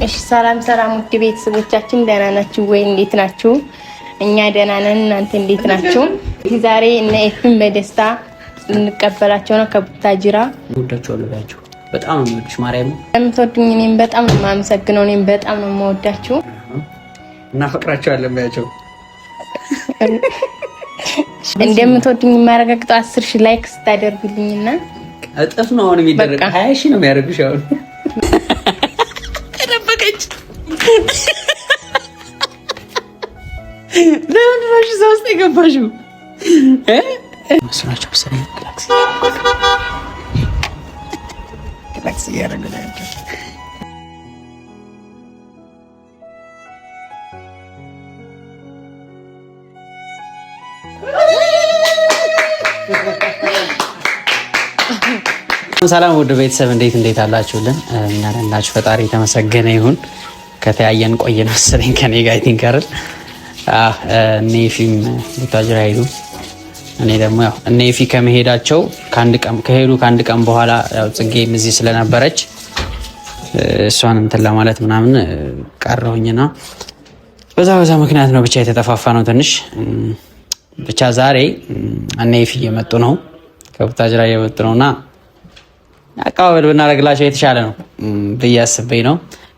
እሺ ሰላም ውድ ቤተሰቦቻችን ደህና ናችሁ ወይ? እንዴት ናችሁ? እኛ ደህና ነን። እናንተ እንዴት ናችሁ? ዛሬ እነ ኤፍን በደስታ እንቀበላቸው ነው ከቡታጅራ። ወዳችኋለሁ ባያችሁ። በጣም ነው የምወድሽ ማርያም። የምትወዱኝ እኔም በጣም ነው የማመሰግነው። እኔም በጣም ነው የምወዳችሁ እና ፈቅራችኋለሁ ባያችሁ። እንደምትወዱኝ የማረጋግጠው 10,000 ላይክ ስታደርጉልኝና እጥፍ ነው አሁን የሚደረግ 20,000 ነው የሚያደርጉሽ አሁን ለምን ነው እዛ ውስጥ የገባሽው? መስራች ብሰሪ ጋላክሲ ያረጋጋችሁ። ሰላም ውድ ቤተሰብ እንዴት አላችሁልን? እኛ ነናችሁ። ፈጣሪ የተመሰገነ ይሁን። ከተያየን ቆየን መሰለኝ ከኔ ጋር አይቲንከር ኔፊም ቡታጅራ ሄዱ። እኔ ደግሞ ያው ኔፊ ከመሄዳቸው ከአንድ ቀን በኋላ ያው ጽጌም እዚህ ስለነበረች እሷን እንትን ለማለት ምናምን ቀረሁኝና በዛ ምክንያት ነው ብቻ የተጠፋፋ ነው ትንሽ። ብቻ ዛሬ ኔፊ እየመጡ ነው፣ ከቡታጅራ እየመጡ ነውና አቀባበል ብናደርግላቸው የተሻለ ነው ብዬ አስቤ ነው።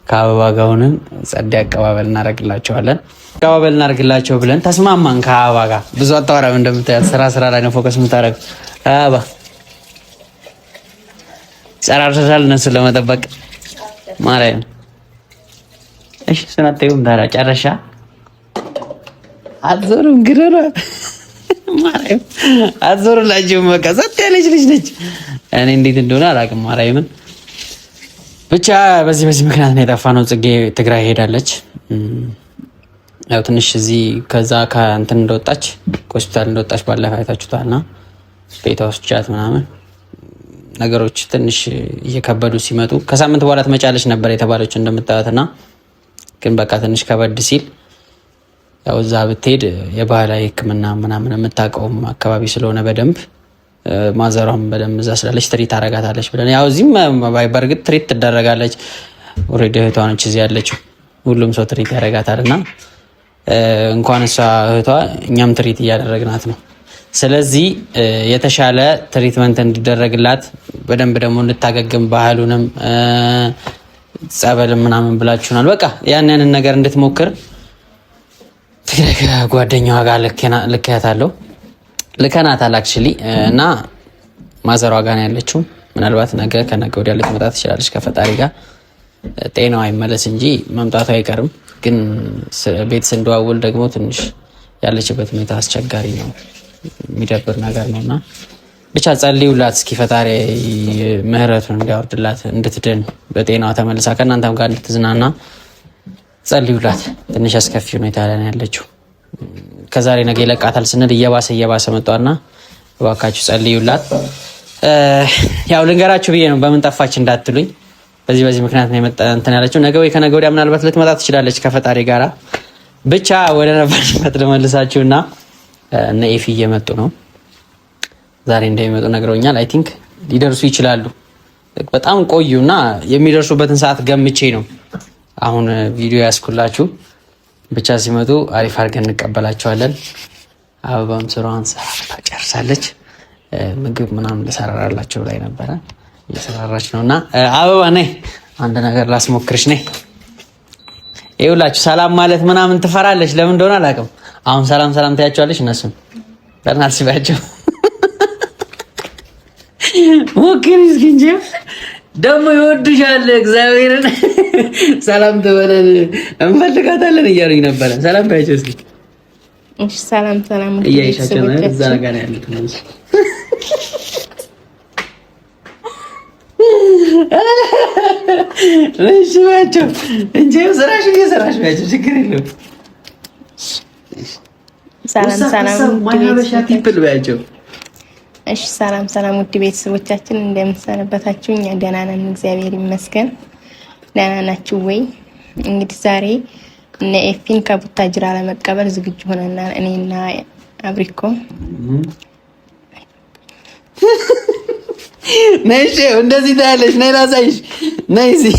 ከአበባ ጋር ሆነን ጸዴ አቀባበል እናደርግላቸዋለን። አቀባበል እናደርግላቸው ብለን ተስማማን። ከአበባ ጋር ብዙ አታወራም፣ እንደምታያት ስራ ላይ ነው ፎከስ የምታደርገው። አበባ ጨራርሰሻል እነሱን ለመጠበቅ ማርያም። እሺ ስናተዩም ታዲያ ጨረሻ አትዞርም ግረራ ማርያም አትዞርላችሁም። በቃ ጸጥ ያለች ልጅ ነች። እኔ እንዴት እንደሆነ አላውቅም ማርያምን። ብቻ በዚህ ምክንያት ነው የጠፋነው። ጽጌ ትግራይ ሄዳለች። ያው ትንሽ እዚህ ከዛ ከእንትን እንደወጣች ሆስፒታል እንደወጣች ባለፈው አይታችሁታልና ቤቷ ውስጥ ቻት ምናምን ነገሮች ትንሽ እየከበዱ ሲመጡ ከሳምንት በኋላ ትመጫለች ነበር የተባለችው እንደምታዩትና፣ ግን በቃ ትንሽ ከበድ ሲል ያው እዛ ብትሄድ የባህላዊ ሕክምና ምናምን የምታውቀውም አካባቢ ስለሆነ በደንብ ማዘሯም በደንብ እዛ ስላለች ትሪት ታረጋታለች ብለን ያው እዚህም በእርግጥ ትሪት ትደረጋለች። ኦልሬዲ እህቷ ነች እዚህ ያለችው፣ ሁሉም ሰው ትሪት ያደርጋታልና እንኳን እሷ እህቷ እኛም ትሪት እያደረግናት ነው። ስለዚህ የተሻለ ትሪትመንት እንዲደረግላት በደንብ ደግሞ እንድታገግም ባህሉንም ጸበልም ምናምን ብላችሁናል። በቃ ያንን ነገር እንድትሞክር ትግራይ ጓደኛዋ ጋር ልከያታለሁ ልከናታል አክቹሊ። እና ማዘሯ ጋር ያለችው ምናልባት ነገ ከነገ ወዲያ ልትመጣ ትችላለች ከፈጣሪ ጋር ጤናዋ አይመለስ እንጂ መምጣቱ አይቀርም። ግን ቤት ስንደዋውል ደግሞ ትንሽ ያለችበት ሁኔታ አስቸጋሪ ነው፣ የሚደብር ነገር ነውና ብቻ ጸልዩላት እስኪ ፈጣሪ ምህረቱን እንዲያወርድላት እንድትድን በጤናዋ ተመልሳ ከእናንተም ጋር እንድትዝናና ጸልዩላት። ትንሽ አስከፊ ሁኔታ ላይ ያለችው ከዛሬ ነገ ይለቃታል ስንል እየባሰ መጣና እባካችሁ ጸልዩላት። ያው ልንገራችሁ ብዬ ነው በምን ጠፋች እንዳትሉኝ። በዚህ ምክንያት ነው የመጣ እንትን ያለችው። ነገ ወይ ከነገ ወዲያ ምናልባት ልትመጣ ትችላለች ከፈጣሪ ጋራ። ብቻ ወደ ነበርንበት ልመልሳችሁና እነ ኤፊ እየመጡ ነው ዛሬ እንደሚመጡ ነግረውኛል። አይ ቲንክ ሊደርሱ ይችላሉ። በጣም ቆዩና የሚደርሱበትን ሰዓት ገምቼ ነው አሁን ቪዲዮ ያስኩላችሁ። ብቻ ሲመጡ አሪፍ አድርገን እንቀበላቸዋለን። አበባም ስራዋን ጨርሳለች። ምግብ ምናምን ልሰራራላቸው ላይ ነበረ እየሰራራች ነውና፣ አበባ ነይ አንድ ነገር ላስሞክርሽ ነይ። ይኸውላችሁ ሰላም ማለት ምናምን ትፈራለች፣ ለምን እንደሆነ አላውቅም። አሁን ሰላም ታያቸዋለች። እነሱም በእናትሽ ባያቸው ሞክሪ እስኪ እንጂ ደግሞ ይወዱሻል። እግዚአብሔርን ሰላም ተበለን እንፈልጋታለን እያሉኝ ነበረ። ሰላም ባያቸው እስኪ። እሺ ሰላም እያይሻቸው ነው እዛ ጋር ያሉት ነው። እሺ ባያቸው እንጂ ስራሽ ባያቸው ችግር የለውም። ሰላም ማናበሻ ቲፕል ባያቸው። እሺ ሰላም ውድ ቤተሰቦቻችን እንደምትሰነበታችሁ? እኛ ደህና ነን፣ እግዚአብሔር ይመስገን። ደህና ናችሁ ወይ? እንግዲህ ዛሬ እነ ኤፊን ከቡታጅራ ለመቀበል ዝግጁ ሆነና እኔና አብሪኮ ነሽ እንደዚህ ታያለሽ። ነይ ላሳይሽ። ነይ እዚህ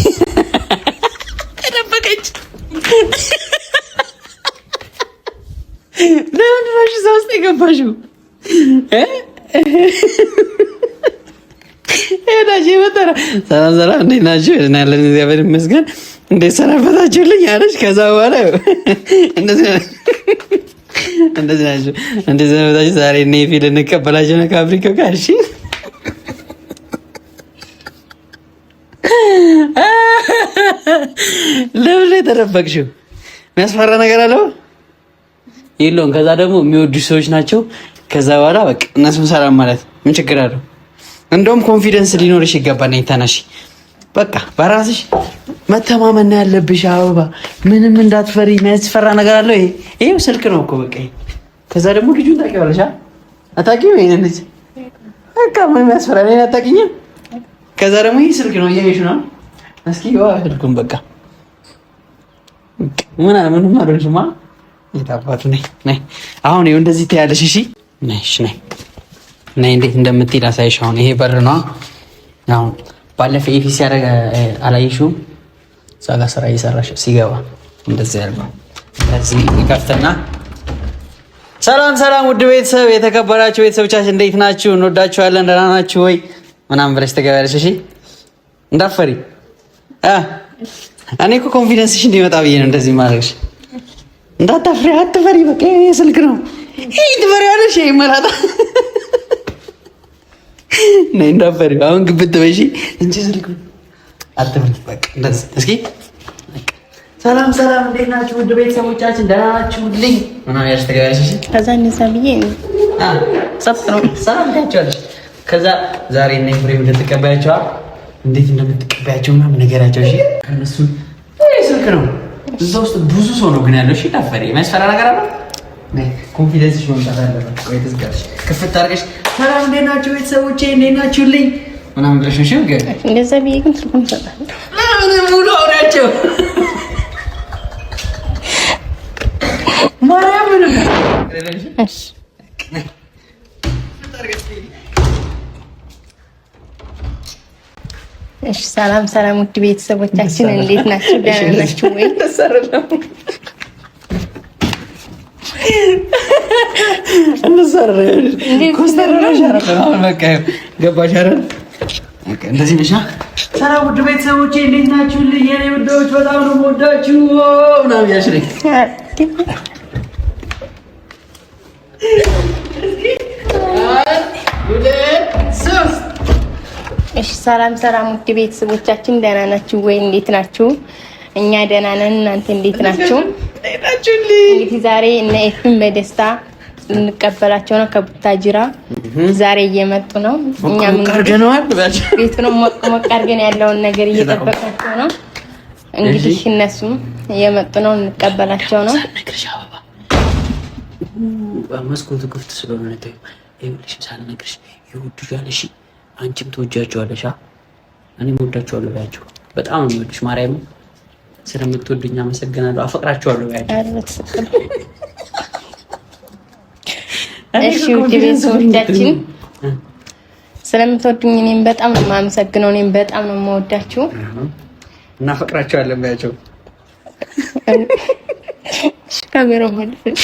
ለምን ነው እዛ ውስጥ የገባሽው? ሰላም ሰላም፣ እንዴት ናችሁ? እናለን እግዚአብሔር ይመስገን። እንዴት ሰነበታችሁልኝ አለች። ከዛ በኋላ እንደዚህ ናችሁ፣ እንዴት ሰነበታችሁ? ዛሬ እነ ፊል እንቀበላቸው ነው ከአፍሪካ ጋር። እሺ ለምን ላይ ተደበቅሽው? የሚያስፈራ ነገር አለው የለውም። ከዛ ደግሞ የሚወዱሽ ሰዎች ናቸው። ከዛ በኋላ በቃ እነሱን ሰላም ማለት ምን ችግር አለው? እንደውም ኮንፊደንስ ሊኖርሽ ይገባል። ነኝ ተነሽ፣ በቃ በራስሽ መተማመን ያለብሽ። አበባ ምንም እንዳትፈሪ። የሚያስፈራ ነገር አለው? ይሄው ስልክ ነው እኮ በቃ። ከዛ ደግሞ ልጁን ታውቂዋለሽ? አታውቂውም? ይሄን ልጅ በቃ ምን የሚያስፈራ ነው? አታውቂኝም? ከዛ ደግሞ ይሄ ስልክ ነው፣ እያየሽ ነው። እስኪ ይዋ ስልኩን በቃ ምንም አደረግሽማ። የታባቱ ነይ አሁን ይኸው እንደዚህ ትያለሽ። እሺ ነይ፣ እሺ ነይ ነይ፣ እንዴት እንደምትሄድ አሳይሽ። አሁን ይሄ በር ነው። አሁን ባለፈ ኤፊ ሲያደርግ አላየሽውም? እዛ ጋር ስራ እየሰራሽ ሲገባ እንደዚህ ያልኩህ እዚህ ይከፍትና ሰላም ሰላም፣ ውድ ቤተሰብ የተከበራችሁ ቤተሰቦቻችን እንዴት ናችሁ? እንወዳችኋለን። ደህና ናችሁ ወይ ምናምን ብለሽ ትገቢያለሽ። እሺ እንዳትፈሪ። እኔ እኮ ኮንፊደንስሽ እንዲመጣ ብዬ ነው እንደዚህ ማድረግሽ። እንዳታፍሪ፣ አትፈሪ። በቃ ይሄ ስልክ ነው። ይሄ ትፈሪያለሽ? ይሄ መላጣ ነይ፣ እንዳትፈሪ። አሁን ግብት በሺ እንጂ ስልክ ነው። አትፈሪ። በቃ እንደዚህ። እስኪ ሰላም ሰላም፣ እንዴት ናችሁ ውድ ቤተሰቦቻችን? ደህና ናችሁልኝ? ምናምን ያልሽ ትገቢያለሽ። እሺ ከዛ እንደዛ ብዬ ጸጥ ነው ሰላም ታያቸዋለሽ። ከዛ ዛሬ እነ ፍሬም ልትቀበያቸዋ እንዴት እንደምትቀበያቸው ምናምን ነገራቸው። እሺ ከነሱ ስልክ ነው። እዛ ውስጥ ብዙ ሰው ነው ግን ያለው። እሺ ታፈሪ የሚያስፈራ ነገር አለ። ኮንፊደንስሽ መምጣት አለበት። ቆይ ትዝጋለሽ፣ ክፍት አድርገሽ ሰላም እንዴት ናችሁ ቤተሰቦቼ እንዴት ናችሁልኝ ምናምን ብለሽ እሺ። ግን እንደዛ ብዬ ግን ስልኩን ሰጣለሁ። ለምን ሙሉ አውራቸው ማርያም ነው። እሺ እሺ ሰላም ሰላም፣ ውድ ቤተሰቦቻችን እንዴት ናችሁ? ደህና ናችሁ ወይ? እንደዚህ ነሻ። ሰላም ውድ ቤተሰቦቼ እንዴት ናችሁ? የኔ ውዶች በጣም ነው የምወዳችሁ ምናምን ያልሽኝ። እሺ ሰላም ሰላም፣ ውድ ቤተሰቦቻችን ደህና ናችሁ ወይ? እንዴት ናችሁ? እኛ ደህና ነን። እናንተ እንዴት ናችሁ? እንግዲህ ዛሬ እነ ኤፍን በደስታ እንቀበላቸው ነው ከቡታጅራ። ዛሬ እየመጡ ነው። እኛም ቤቱን ሞቅ አድርገን ያለውን ነገር እየጠበቃቸው ነው። እንግዲህ እነሱም እየመጡ ነው፣ እንቀበላቸው ነው። መስኮቱ ክፍት ስለሆነ ይኸውልሽ ሳልነግርሽ ይወዱሻል። እሺ አንቺም ትወጃቸዋለሽ። እኔም እወዳቸዋለሁ ባያቸው። በጣም ነው የምወድሽ። ማርያም ስለምትወዱኝ አመሰግናለሁ። አፈቅራቸዋለሁ ባያቸው። እሺ ውድ ቤተሰቦቻችን ስለምትወዱኝ እኔም በጣም ነው የማመሰግነው። እኔም በጣም ነው የምወዳችሁ እና አፈቅራቸዋለሁ ባያቸው። ካሜራው ማለት ነው።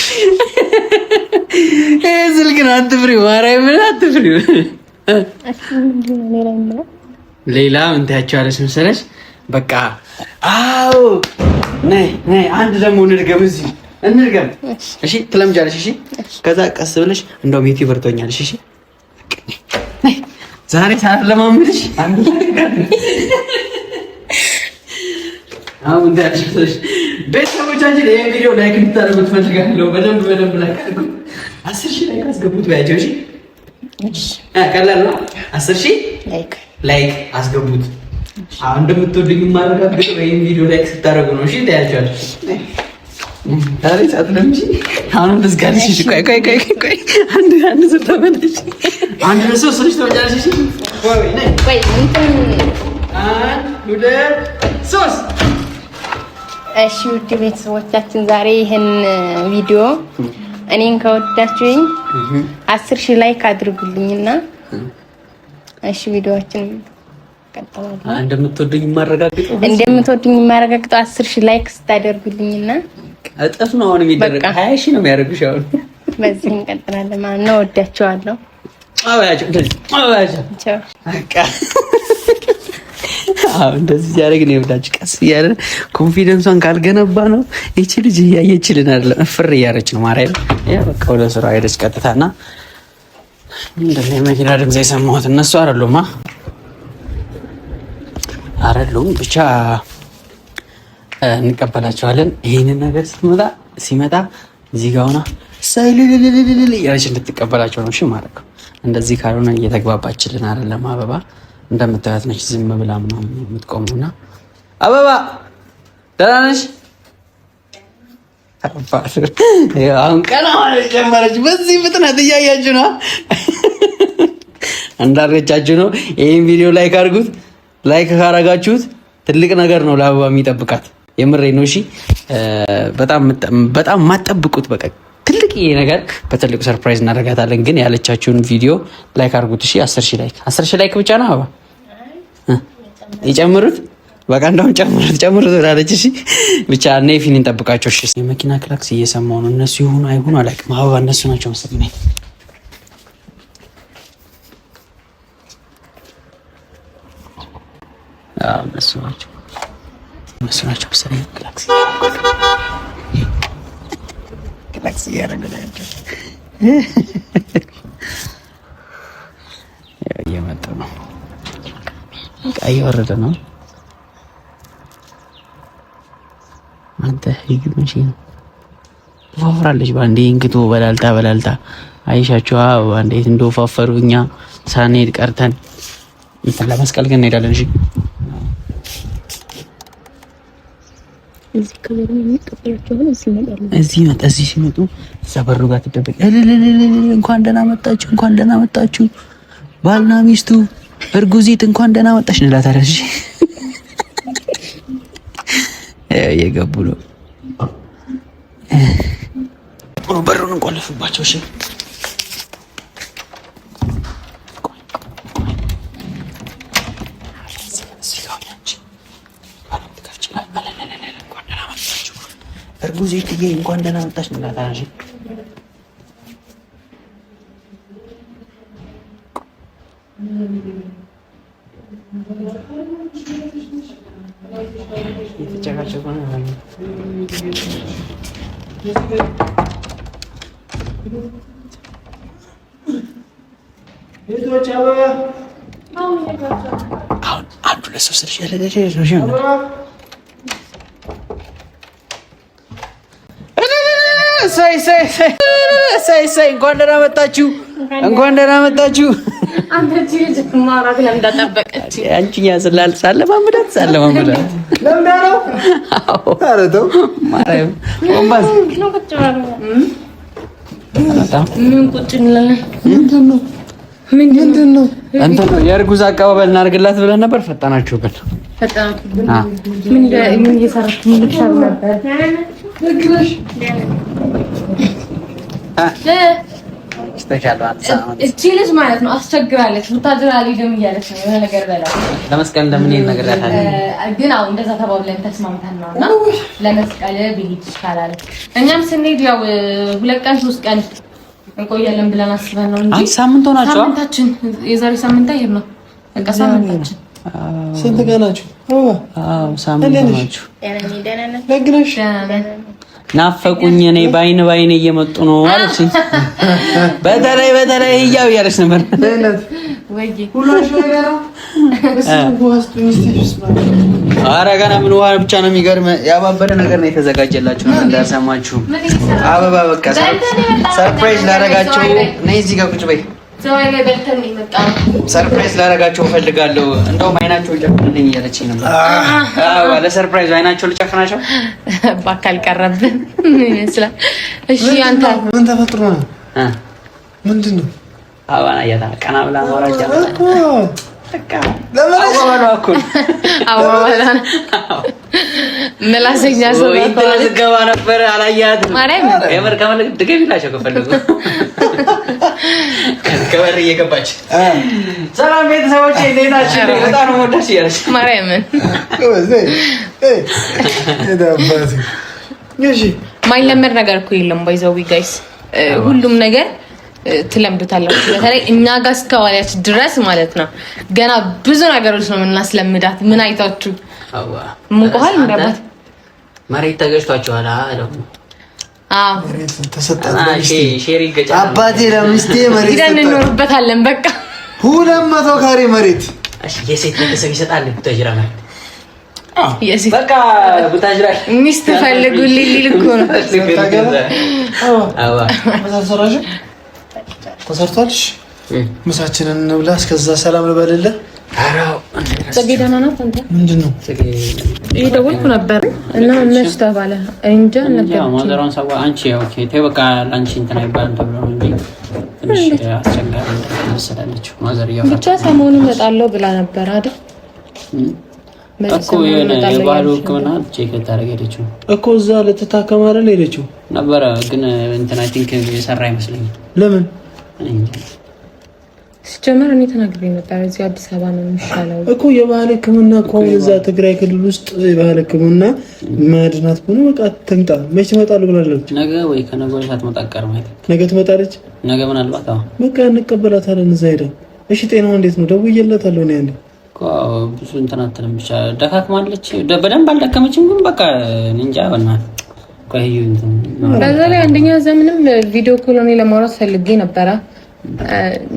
ስልክ ነው። አትፍሪ፣ ማርያም አትፍሪ። ሌላ ምን ታያቸዋለሽ መሰለሽ? በቃ አዎ፣ ነይ ነይ፣ አንድ ደግሞ እንድገም፣ እዚህ እንድገም። እሺ ትለምጃለሽ። እሺ ከዛ ቀስ ብለሽ እንደውም ዩቲዩብ በርቶኛለሽ። እሺ ነይ፣ ዛሬ ሳልለማምድሽ አንድ አሁን እንዳትሽሽ። ቤተሰቦቻችን ይሄን ቪዲዮ ላይክ እንድታደርጉት ፈልጋለሁ። በደንብ ላይክ አድርጉ። 10,000 ላይክ አስገቡት ባያቸው። እሺ ቀላል ነው። 10,000 ላይክ አስገቡት። አሁን እንደምትወዱኝ ማረጋግጥ ወይም ቪዲዮ ላይክ ስታደርጉ ነው። እሺ ታያችኋለሽ። ዛሬ ሳትለምጂ አሁን ልዝጋልሽ። እሺ ቆይ አንድ ሰው ተመለሽ። አንድ ሰው ስልሽ ተወጃለሽ። እሺ ቆይ እንትን 1 2 3 እሺ ውድ ቤተሰቦቻችን ዛሬ ይሄን ቪዲዮ እኔን ከወዳችሁኝ 10,000 ላይክ አድርጉልኝና እሺ ቪዲዮአችን ቀጥላለሁ። እንደምትወዱኝ የማረጋግጠው 10,000 ላይክ ስታደርጉልኝና እጥፍ ነው አሁን የሚደረግ 20,000 ነው የሚያደርጉሽ። አሁን በዚህ እንቀጥላለን ማለት ነው። ወዳቸዋለሁ። አባያቸው እንደዚህ ያደረግን ይወዳች ቀስ እያለ ኮንፊደንሷን ካልገነባ ነው እቺ ልጅ እያየችልን አይደለም፣ እፍር እያለች ነው ማርያም። ያ በቃ ወደ ስራ ሄደች ቀጥታና እንደዚህ መኪና ድምፅ የሰማሁት እነሱ አይደሉም ብቻ እንቀበላቸዋለን። ይሄንን ነገር ሲመጣ እዚህ ጋር ሆና ሳይልልልልል ያለች እንድትቀበላቸው ነው። እሺ ማለት ነው። እንደዚህ ካልሆነ እየተግባባችልን አይደለም። አበባ እንደምታያት ነች፣ ዝም ብላ ምናምን የምትቆሙና አበባ ደህና ነሽ? አሁን ቀና ማለት ጀመረች። በዚህ ፍጥነት እያያችሁ ነው፣ እንዳረቻችሁ ነው። ይሄን ቪዲዮ ላይክ አድርጉት። ላይክ ካረጋችሁት ትልቅ ነገር ነው ለአበባ የሚጠብቃት። የምሬ ነው። እሺ በጣም ማጠብቁት በቃ ትልቅ ይሄ ነገር በትልቁ ሰርፕራይዝ እናደርጋታለን። ግን ያለቻችሁን ቪዲዮ ላይክ አድርጉት። እሺ 10,000 ላይክ ብቻ ነው አበባ ይጨምሩት። በቃ እንደውም ጨምሩት ወዳለች። እሺ ብቻ ኔፊን እንጠብቃቸው። እሺ የመኪና ክላክስ እየሰማሁ ነው። እነሱ ይሁኑ አይሁኑ አላውቅም። አበባ እነሱ ናቸው መሰለኝ። እነሱ ናቸው መሰለኝ። ክላክስ እያደረጉ ናቸው። እየመጡ ነው። እየወረደ ነው። አንተ ህግ መቼ ነው ወፍራለች? ባንዴ እንግቶ በላልታ አይሻችሁ ባንዴ እንደወፋፈሩ እኛ ሳንሄድ ቀርተን እንትን ለመስቀል ግን እንሄዳለን። እሺ እዚህ ሲመጡ እዛ በሩ ጋር ትደበቅ። እንኳን ደህና መጣችሁ ባልና ሚስቱ እርጉዚት እንኳን ደህና መጣሽ እንላታለን። እሺ የገቡ ነው። በሩን እንቆልፍባቸው። እሺ እርጉዚትዬ እንኳን ደህና መጣሽ እንላታለን። የተጨቃጨቁ ነው። አሁን አንዱ ለሰው ስልሽ ሳይ እንኳን ደህና መጣችሁ፣ እንኳን ደህና መጣችሁ። አንቺኛ ሳለማምዳት ለምዳ ነው። አረተው ማርያም ወንባስ ምን ቁጭ እንላለን። ምንድን ነው እንትን የእርጉዝ አቀባበል እናድርግላት ብለን ነበር። ፈጣናችሁብን። ምን እየሰራችሁ ነበር? እቺ ልጅ ማለት ነው አስቸግራለች። ቡታጅራ አልሄድም እያለች ነው የሆነ ነገር በላ ለመስቀል እንደምን ነገር ያታለኝ ግን አሁን እንደዛ ተባብለን ተስማምተን ነውና ለመስቀል ብሄድ ይችላል። እኛም ስንሄድ ያው 2 ቀን 3 ቀን እንቆያለን ብለን አስበን ነው እንጂ ሳምንት ሆናችሁ ሳምንታችን የዛሬ ሳምንት አይር ነው በቃ ሳምንታችን። ስንት ቀናችሁ? ሳምንት ሆናችሁ። ደግነሽ ናፈቁኝ። እኔ ባይኔ እየመጡ ነው አለችኝ። በተለይ ህያው እያለች ነበር። ኧረ ገና ምን ውሃ ብቻ ነው የሚገርም። ያባበደ ነገር ነው የተዘጋጀላችሁ ነው እንዳሰማችሁ። አበባ በቃ ሰርፕራይዝ ላደርጋቸው። ነይ እዚህ ጋር ቁጭ በይ። ሰርፕራይዝ ላደርጋቸው እፈልጋለሁ። እንደውም አይናቸውን ጨፍንልኝ እያለችኝ ነበር። አዎ ለሰርፕራይዝ አይናቸው ልጨፍናቸው። በአካል ቀረብን ይመስላል። እሺ አንተ ምን ተፈጥሮ ነው? ምንድን ነው? አባና ያታ ቀና ብላ ማውራት ጀመረ። በቃ መላሰኛ ሰው ገባ ነበር። አላያትም። የምር ከመልክ ድገቢላቸው ከፈለጉ ከበር እየገባች ሰላም ቤተሰቦቼ እንዴት ናችሁ? በጣም ነው ወዳችሁ ያለሽ ማርያምን ማይለመድ ነገር እኮ የለም። ባይዘው ጋይስ ሁሉም ነገር ትለምዱታላችሁ። በተለይ እኛ ጋር እስከዋለች ድረስ ማለት ነው። ገና ብዙ ነገሮች ነው የምናስለምዳት። ምን አይታችሁ ሙቆሃል እንደባት መሬት ተገጭቷቸዋል አለው። አዎ ሼሪ ገጫ አባቴ ለሚስቴ መሬት ይደን እንኖርበታለን። በቃ 200 ካሬ መሬት የሴት ቤተሰብ ይሰጣል። ቡታጅራ ማለት የሴት በቃ ቡታጅራ ሚስት ፈልጉልኝ ሊል እኮ ነው። አዎ ተሰርቷልሽ። ምሳችንን እንብላ። እስከዛ ሰላም ልበልልህ። አራው ጽጌ ደህና ናት። አንተ ምንድነው እየደወልኩ ነበር እና መች ተባለ እንጃ ነገር ማዘሯን ሰዋ አንቺ ኦኬ ተይ በቃ ላንቺ እንትን አይባልም ተብሎ ነው እንጂ ትንሽ አስቸጋሪ መሰለች። ማዘር ያፈታ ብቻ ሰሞኑን እመጣለሁ ብላ ነበር አይደል? እኮ የባህሉ ሕክምና ቼክ ታደርገለችው እኮ እዛ ልትታከም አይደል ሄደችው ነበረ። ግን እንትን አይ ቲንክ የሰራ አይመስለኝም። ለምን ሲጀመር እኔ ተናግሬ ነበር። እዚህ አዲስ አበባ ነው የሚሻለው እኮ የባህል ሕክምና እኮ እዛ ትግራይ ክልል ውስጥ የባህል ሕክምና ማድናት ሆኖ በቃ ትምጣ። መች ትመጣለህ ብላለች። ነገ ወይ ከነገ ወዲያ ሳትመጣ አትቀርም። ነገ ትመጣለች። ነገ ምናልባት አዎ በቃ እንቀበላታለን እዛ ሄደን። እሺ ጤናዋ እንዴት ነው? ደውዬላታለሁ ነው ያኔ ብዙ እንትን አትልም። ብቻ ደካክማለች። በደንብ አልደከመችም ግን በቃ እንጃ በእናትህ ቆይዩ እንትን በዛ ላይ አንደኛ ዘመንም ቪዲዮ ኮሎኒ ለማውራት ፈልጌ ነበረ።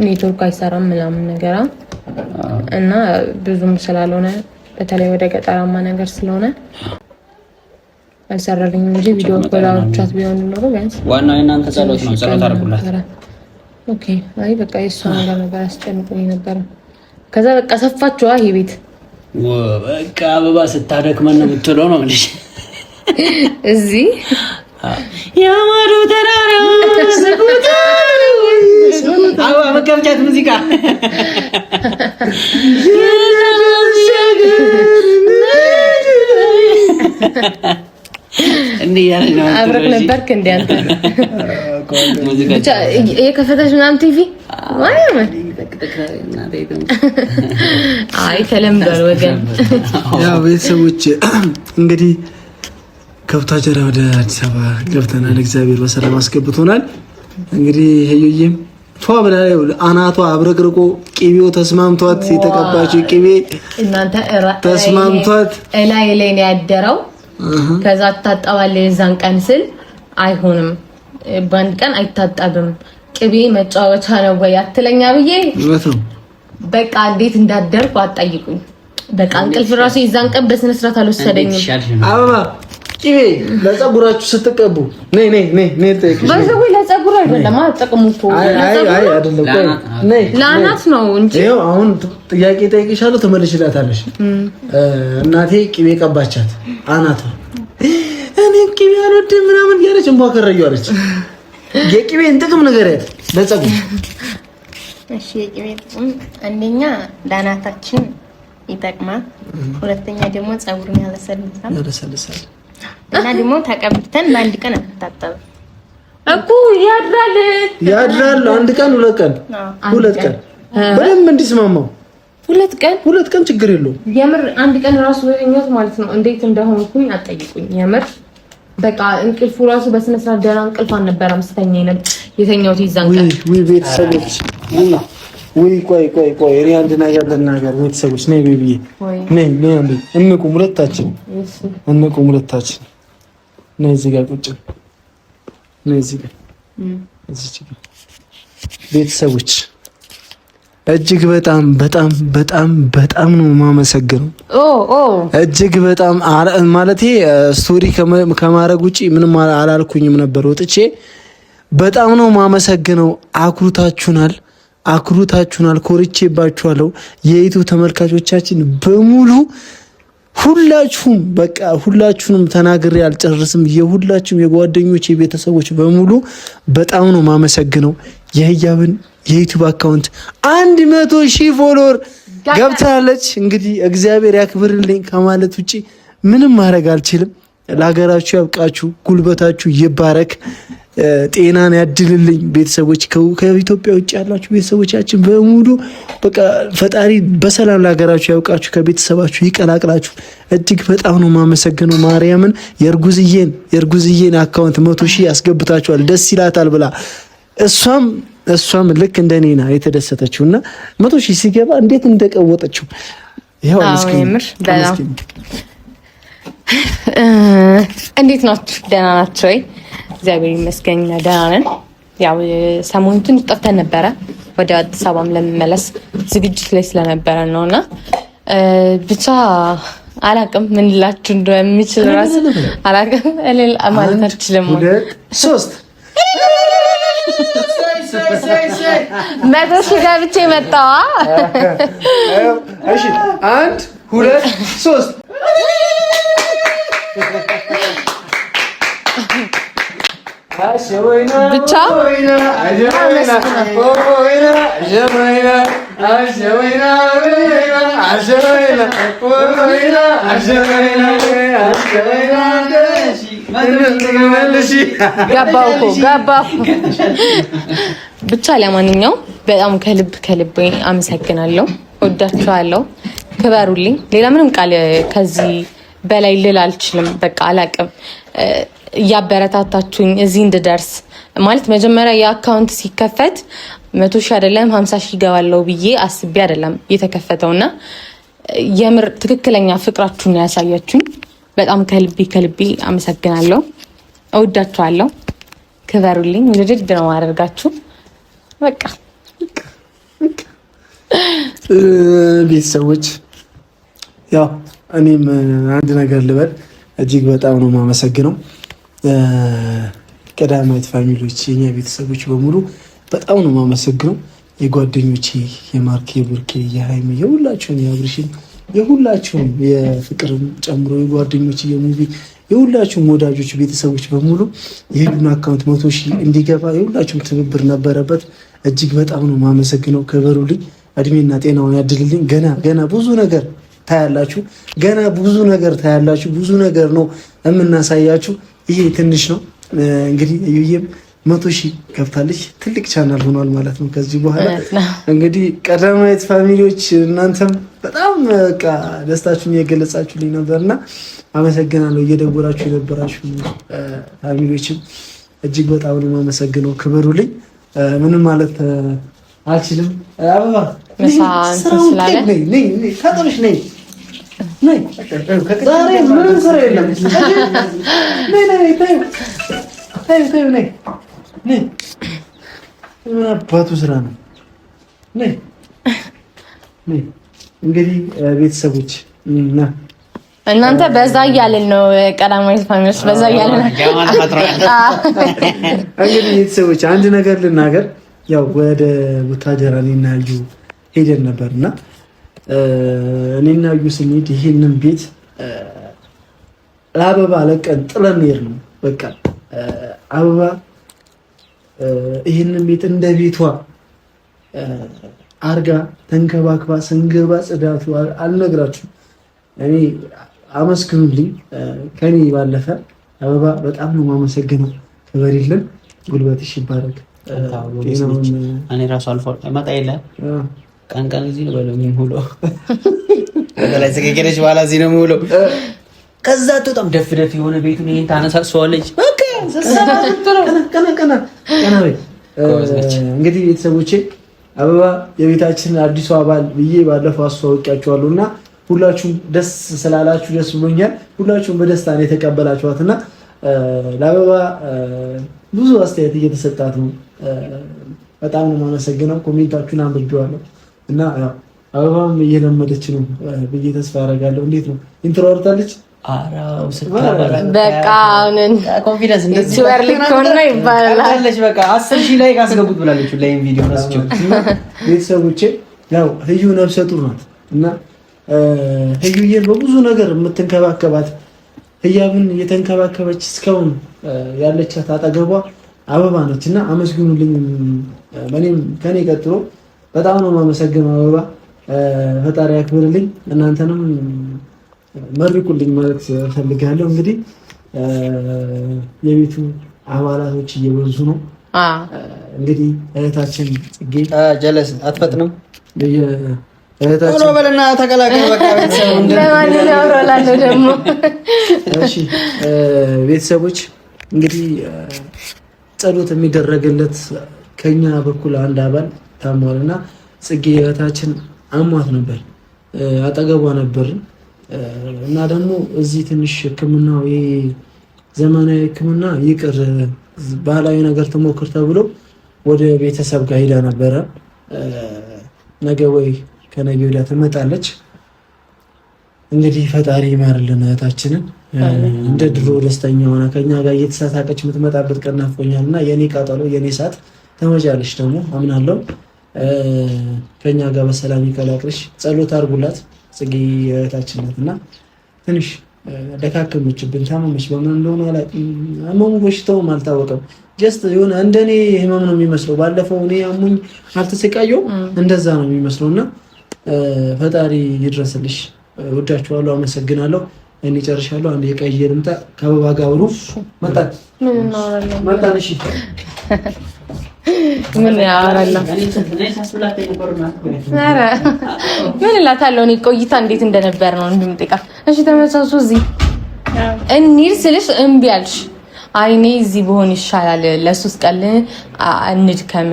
ኔትወርክ አይሰራም ምናምን ነገር እና ብዙም ስላልሆነ በተለይ ወደ ገጠራማ ነገር ስለሆነ አልሰራልኝም እንጂ ቪዲዮ ኮላቻት ቢሆን ኖሮ ቢያንስ ዋናው የእናንተ ጸሎት ነው። ጸሎት አድርጉላት። ኦኬ አይ በቃ የእሷ ነገር ነበር አስጨንቆኝ ነበር። ከዛ በቃ ሰፋችዋ ይሄ ቤት በቃ አበባ ስታደክመን ነው የምትለው ነው እንዴ? እዚህ ያማሩ ተራራ ሰቁታ አበባ መከብቻት ሙዚቃ እንዴ ያለ ነው አብረክ ነበርክ እንዴ አንተ? ብቻ የከፈተሽ ምናምን ቲቪ ማየም አይ ተለምዷል ወገን። ያው ቤተሰቦች እንግዲህ ከቡታጀራ ወደ አዲስ አበባ ገብተናል። እግዚአብሔር በሰላም አስገብቶናል። እንግዲህ ሄዮዬም ቷ ብላ አናቷ አብረቅርቆ ቂቤው ተስማምቷት የተቀባችው ቂቤ እናንተ ተስማምቷት ላይ ላይ ነው ያደረው። ከዛ ታጣባለ የዛን ቀን ስል አይሆንም በአንድ ቀን አይታጠብም ቅቤ መጫወቻ ነው ወይ አትለኛ ብዬ ነው። በቃ እንዴት እንዳደርኩ አትጠይቁኝ። በቃ እንቅልፍ ራሱ የዛን ቀን በስነ ስርዓት አልወሰደኝም። አበባ ቅቤ ለፀጉራችሁ ስትቀቡ ነይ ነይ ነይ ነይ ጠይቅሽ በዛው ለፀጉር አይደለም አጥቅሙ እኮ አይ አይደለም ነይ ለአናት ነው እንጂ ይኸው አሁን ጥያቄ ጠይቅሻለሁ ተመልሽላታለሽ። እናቴ ቅቤ ቀባቻት አናቷ እኔ ቅቤ አልወድም ምናምን ያለች እንኳን ከረዩ አለች። የቅቤን ጥቅም ንገሪያት ለፀጉር። እሺ የቅቤ ጥቅም አንደኛ ለአናታችን ይጠቅማል። ሁለተኛ ደግሞ ፀጉርን ያለሰልሳል እና ደግሞ ተቀብተን በአንድ ቀን አትታጠብም እኮ ያድራል። አንድ ቀን ሁለት ቀን በደንብ እንዲስማማው ሁለት ቀን ችግር የለውም። የምር አንድ ቀን ራሱ እኛት ማለት ነው እንዴት እንደሆንኩኝ አትጠይቁኝ። የምር በቃ እንቅልፉ ራሱ በስነ ስርዓት ደህና እንቅልፍ አልነበረም። ስተኛ የተኛሁት ይዛን ቀን ወይ ቤተሰቦች ቆይ እኔ አንድ ነገር ልናገር። ቤተሰቦች ነይ ቤቢዬ ነይ አንዴ እንቁም ሁለታችን ነይ እዚህ ጋር ቁጭ ነይ እዚህ ጋር ቤተሰቦች እጅግ በጣም ነው የማመሰግነው። እጅግ በጣም ማለቴ ስቶሪ ከማድረግ ውጪ ምንም አላልኩኝም ነበር ወጥቼ። በጣም ነው የማመሰግነው። አኩሩታችሁናል፣ ኮርቼባችኋለሁ። የዩቲዩብ ተመልካቾቻችን በሙሉ ሁላችሁንም ተናግሬ አልጨርስም። የሁላችሁም የጓደኞች የቤተሰቦች በሙሉ በጣም ነው የማመሰግነው። የህያብን የዩቲዩብ አካውንት 100,000 ፎሎወር ገብታለች። እንግዲህ እግዚአብሔር ያክብርልኝ ከማለት ውጪ ምንም ማድረግ አልችልም። ለሀገራችሁ ያብቃችሁ፣ ጉልበታችሁ ይባረክ። ጤናን ያድልልኝ። ቤተሰቦች ከኢትዮጵያ ውጭ ያላችሁ ቤተሰቦቻችን በሙሉ በቃ ፈጣሪ በሰላም ለሀገራችሁ ያውቃችሁ፣ ከቤተሰባችሁ ይቀላቅላችሁ። እጅግ በጣም ነው የማመሰግነው። ማርያምን የእርጉዝዬን አካውንት 100,000 ያስገብታችኋል ደስ ይላታል ብላ እሷም ልክ እንደኔ ና የተደሰተችው እና 100,000 ሲገባ እንዴት እንደቀወጠችው ይሄው እንዴት ናችሁ? ደህና ናችሁ ወይ? እግዚአብሔር ይመስገን ደህና ነን። ያው ሰሞኑን ጠፍተን ነበረ። ወደ አዲስ አበባም ለመመለስ ዝግጅት ላይ ስለነበረ ነውና ብቻ አላቅም ምን ልላችሁ እንደምችል ራስ አላቅም ማለት አልችልም። 3 100,000 ገብቼ መጣዋ። እሺ 1 2 3 ብቻ ገባሁ። ብቻ ለማንኛውም በጣም ከልብ አመሰግናለሁ። ወዳችኋለሁ። ክበሩልኝ። ሌላ ምንም ቃል ከዚህ በላይ ልል አልችልም። በቃ አላቅም። እያበረታታችሁኝ እዚህ እንድደርስ ማለት መጀመሪያ የአካውንት ሲከፈት 100,000 አይደለም 50,000 ይገባለው ብዬ አስቤ አይደለም የተከፈተውና የምር ትክክለኛ ፍቅራችሁን ያሳያችሁኝ። በጣም ከልቤ አመሰግናለሁ። እወዳችኋለሁ። ክበሩልኝ። ውድድ ነው አደርጋችሁ። በቃ ቤተሰቦች ያው እኔም አንድ ነገር ልበል። እጅግ በጣም ነው የማመሰግነው። ቀዳማዊት ፋሚሊዎች፣ የኛ ቤተሰቦች በሙሉ በጣም ነው የማመሰግነው። የጓደኞቼ የማርክ፣ የብርኬ፣ የሃይሚ፣ የሁላችሁም የአብርሽን፣ የሁላችሁም የፍቅርም ጨምሮ የጓደኞቼ የሙቪ የሁላችሁም ወዳጆች ቤተሰቦች በሙሉ የሄዱን አካውንት 100,000 እንዲገባ የሁላችሁም ትብብር ነበረበት። እጅግ በጣም ነው የማመሰግነው። ክበሩልኝ። እድሜና ጤናውን ያድልልኝ። ገና ብዙ ነገር ታያላችሁ። ብዙ ነገር ነው የምናሳያችሁ። ይሄ ትንሽ ነው እንግዲህ። እዩዬም 100,000 ገብታለች። ትልቅ ቻናል ሆኗል ማለት ነው ከዚህ በኋላ እንግዲህ። ቀዳማዊት ፋሚሊዎች እናንተም በጣም በቃ ደስታችሁን እየገለጻችሁልኝ ነበርና አመሰግናለሁ። እየደወላችሁ የነበራችሁ ፋሚሊዎችም እጅግ በጣም ነው የማመሰግነው። ክበሩልኝ። ምንም ማለት አልችልም። አበባ አባቱ ስራ ነው። እንግዲህ ቤተሰቦች እናንተ በዛ እያልን ነው። ቀዳማዊት ፋሚሊዎች በዛ እያልን እንግዲህ ቤተሰቦች አንድ ነገር ልናገር። ያው ወደ ቡታጀራ እኔና ዩ ሄደን ነበርና እኔና ዩ ስንሄድ ይሄንን ቤት ለአበባ ለቀን ጥለን ሄድ ነው። በቃ አበባ ይሄንን ቤት እንደ ቤቷ አርጋ ተንከባክባ ስንገባ ጽዳቱ አልነግራችሁም። እኔ አመስግኑልኝ። ከኔ ባለፈ አበባ በጣም ነው የማመሰግነው። ክበሪልን። ጉልበትሽ ይባረክ። እኔ ራሱ አልፎ መጣ የለ ቀን እዚህ ነው በለው ሙሉ ላይ ዘገገረች በኋላ እዚህ ነው ሙሉ። ከዛ በጣም ደፍ የሆነ ቤቱን ይሄን ታነሳሷለች። በቃ እንግዲህ ቤተሰቦቼ አበባ የቤታችን አዲሱ አባል ብዬ ባለፈው አስተዋውቂያችኋለሁ እና ሁላችሁም ደስ ስላላችሁ ደስ ብሎኛል። ሁላችሁም በደስታ ነው የተቀበላችኋትና ለአበባ ብዙ አስተያየት እየተሰጣት ነው። በጣም ነው የማመሰግነው። ኮሜንታችሁን አንብቤዋለሁ እና አበባም እየለመደች ነው ብዬ ተስፋ አደርጋለሁ። እንዴት ነው ኢንትሮ አውርታለች? አራው በቃ ኮንፊደንስ እንደዚህ ወርልኮና ይባላል። በቃ 10,000 ላይ ካስገቡት ብላለች። ለይም ቪዲዮ ረስቸው ቤተሰቦቼ ያው ህዩ ነፍሰ ጡር ናት እና ህዩዬን በብዙ ነገር የምትንከባከባት ህያብን እየተንከባከበች እስካሁን ያለቻት አጠገቧ አበባ ነች እና አመስግኑልኝ። እኔም ከኔ ቀጥሎ በጣም ነው የማመሰግነው። አበባ ፈጣሪ ያክብርልኝ። እናንተንም መርቁልኝ ማለት ፈልጋለሁ። እንግዲህ የቤቱ አባላቶች እየበዙ ነው። እንግዲህ እህታችን ጽጌ ጀለስ አትፈጥንም እህታችን ቶሎ በልና ተቀላቀል። በቃ ቤተሰቦች እንግዲህ ጸሎት የሚደረግለት ከኛ በኩል አንድ አባል ታሟልና ጽጌ እህታችን አሟት ነበር፣ አጠገቧ ነበር እና ደግሞ እዚህ ትንሽ ሕክምናው ዘመናዊ ሕክምና ይቅር ባህላዊ ነገር ተሞክር ተብሎ ወደ ቤተሰብ ጋር ሄዳ ነበረ። ነገ ወይ ከነገ ወዲያ ትመጣለች። እንግዲህ ፈጣሪ ይማርልን እህታችንን። እንደ ድሮ ደስተኛ ሆና ከኛ ጋር እየተሳሳቀች የምትመጣበት ቀን ናፍቆኛልና የኔ ቃጠሎ የኔ ሰዓት ተመጫለሽ ደግሞ አምናለሁ። ከኛ ጋር በሰላም ይቀላቅልሽ። ጸሎት አድርጉላት። ጽጌ እህታችን ናትና ትንሽ ደካከመችብን፣ ታመመች። በምን እንደሆነ ህመሙ በሽታውም አልታወቀም። ጀስት የሆነ እንደኔ ህመም ነው የሚመስለው። ባለፈው እኔ አሙኝ አልተሰቃየው እንደዛ ነው የሚመስለውና ፈጣሪ ይድረስልሽ። ወዳችኋለሁ፣ አመሰግናለሁ። እኔ ጨርሻለሁ። አንድ የቀየ ልምጣ ከአበባ ጋር አብሮ መጣን። እሺ ምን ያወራለሁ? ኧረ ምን እላታለሁ? እኔ ቆይታ እንዴት እንደነበር ነው እንደምጠይቃ። እሺ ተመሳሱ እዚህ እንሂድ ስልሽ እምቢ አልሽ። አይ እኔ እዚህ ብሆን ይሻላል፣ ለሶስት ቀን እንድከም፣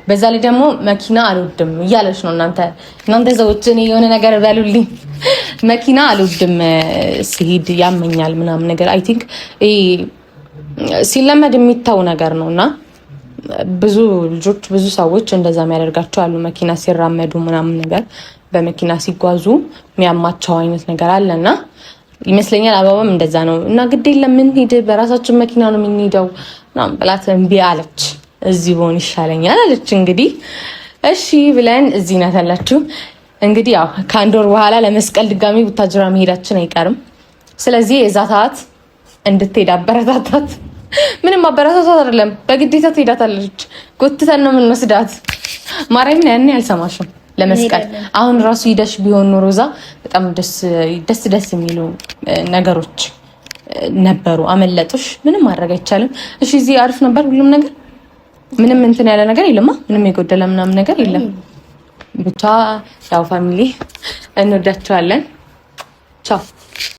በዛ ላይ ደግሞ መኪና አልወድም እያለች ነው። እናንተ ሰዎች እኔ የሆነ ነገር በሉልኝ። መኪና አልወድም ሲሄድ ያመኛል ምናምን ነገር። አይ ቲንክ ሲለመድ የሚታው ነገር ነውና ብዙ ልጆች ብዙ ሰዎች እንደዛ የሚያደርጋቸው አሉ። መኪና ሲራመዱ ምናምን ነገር በመኪና ሲጓዙ የሚያማቸው አይነት ነገር አለና ይመስለኛል አበባም እንደዛ ነው። እና ግድ የለም ሂድ፣ በራሳችን መኪና ነው የምንሄደው ምናምን ብላት እምቢ አለች። እዚህ ብሆን ይሻለኛል አለች። እንግዲህ እሺ ብለን እዚህ ናት ያላችሁ። እንግዲህ ያው ከአንድ ወር በኋላ ለመስቀል ድጋሚ ቡታጅራ መሄዳችን አይቀርም። ስለዚህ የዛ ሰዓት እንድትሄድ አበረታታት። ምንም አበረታታት አይደለም፣ በግዴታ ትሄዳታለች። ጎትተን ነው የምንወስዳት። ማርያምን ያኔ አልሰማሽም ለመስቀል። አሁን ራሱ ሂደሽ ቢሆን ኖሮ እዛ በጣም ደስ የሚሉ ነገሮች ነበሩ። አመለጡሽ። ምንም ማድረግ አይቻልም። እሺ እዚህ አሪፍ ነበር ሁሉም ነገር። ምንም እንትን ያለ ነገር የለማ። ምንም የጎደለ ምናምን ነገር የለም። ብቻ ያው ፋሚሊ እንወዳቸዋለን። ቻው